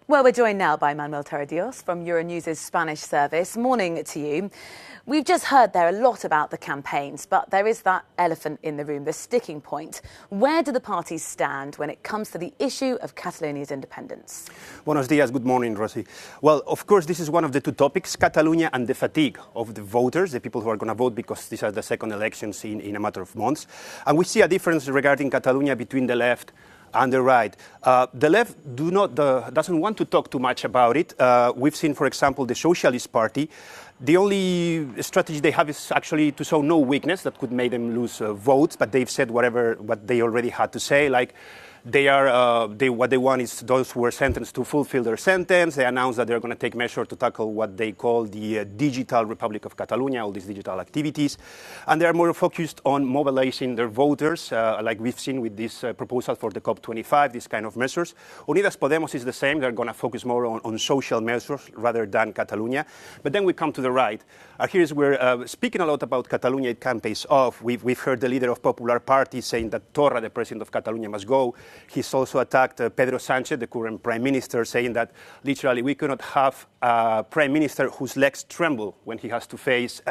Well, we're joined now by Manuel Teredios from Euronews' Spanish service. Morning to you. We've just heard there a lot about the campaigns, but there is that elephant in the room, the sticking point. Where do the parties stand when it comes to the issue of Catalonia's independence? Buenos días. Good morning, Rosie. Well, of course, this is one of the two topics, Catalonia and the fatigue of the voters, the people who are going to vote, because these are the second elections in a matter of months. And we see a difference regarding Catalonia between the left and the right. The left doesn't want to talk too much about it. We've seen, for example, the Socialist Party. The only strategy they have is actually to show no weakness that could make them lose votes, but they've said what they already had to say, like what they want is those who were sentenced to fulfill their sentence. They announced that they're going to take measures to tackle what they call the digital Republic of Catalonia, all these digital activities. And they're more focused on mobilizing their voters, like we've seen with this proposal for the COP25, these kind of measures. Unidas Podemos is the same. They're going to focus more on social measures rather than Catalonia. But then we come to the right. Here's where, speaking a lot about Catalonia, it can pay off. We've heard the leader of Popular Party saying that Torra, the president of Catalonia, must go. He's also attacked Pedro Sánchez, the current prime minister, saying that literally we cannot have a prime minister whose legs tremble when he has to face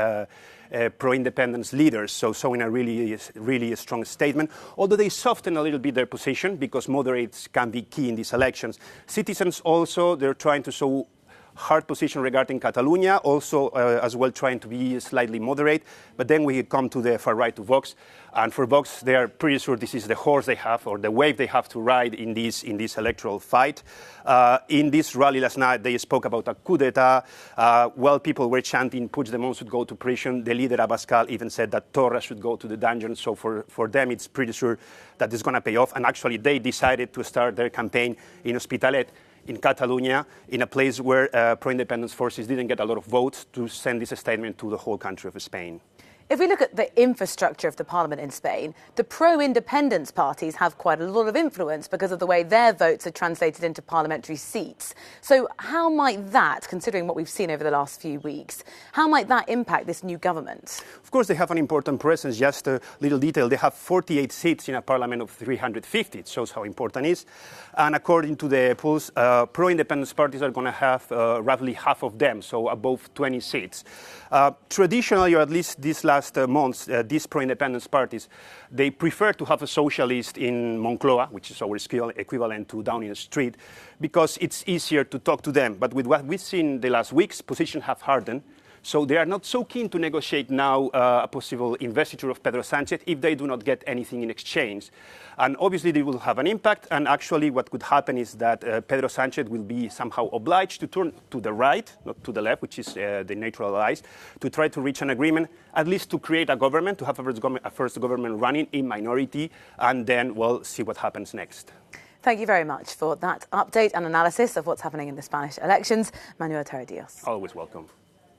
pro-independence leaders, so showing a really strong statement, although they soften a little bit their position because moderates can be key in these elections. Citizens also, they're trying to show hard position regarding Catalonia, also as well trying to be slightly moderate. But then we come to the far right, to Vox. And for Vox, they are pretty sure this is the horse they have, or the wave they have to ride in this electoral fight. In this rally last night, they spoke about a coup d'etat. While people were chanting Puigdemont should go to prison, the leader, Abascal, even said that Torra should go to the dungeon. So for them, it's pretty sure that it's going to pay off. And actually, they decided to start their campaign in Hospitalet, in Catalonia, in a place where pro-independence forces didn't get a lot of votes, to send this statement to the whole country of Spain. If we look at the infrastructure of the parliament in Spain, the pro-independence parties have quite a lot of influence because of the way their votes are translated into parliamentary seats. So how might that, considering what we've seen over the last few weeks, how might that impact this new government? Of course, they have an important presence. Just a little detail, they have 48 seats in a parliament of 350. It shows how important it is. And according to the polls, pro-independence parties are going to have roughly half of them, so above 20 seats. Traditionally, or at least these last months, these pro-independence parties, they prefer to have a socialist in Moncloa, which is our equivalent to Downing Street, because it's easier to talk to them. But with what we've seen the last weeks, positions have hardened. So they are not so keen to negotiate now a possible investiture of Pedro Sánchez if they do not get anything in exchange. And obviously they will have an impact. And actually what could happen is that Pedro Sánchez will be somehow obliged to turn to the right, not to the left, which is the natural allies, to try to reach an agreement, at least to create a government, to have a first government running in minority, and then we'll see what happens next. Thank you very much for that update and analysis of what's happening in the Spanish elections. Manuel Teredios. Always welcome.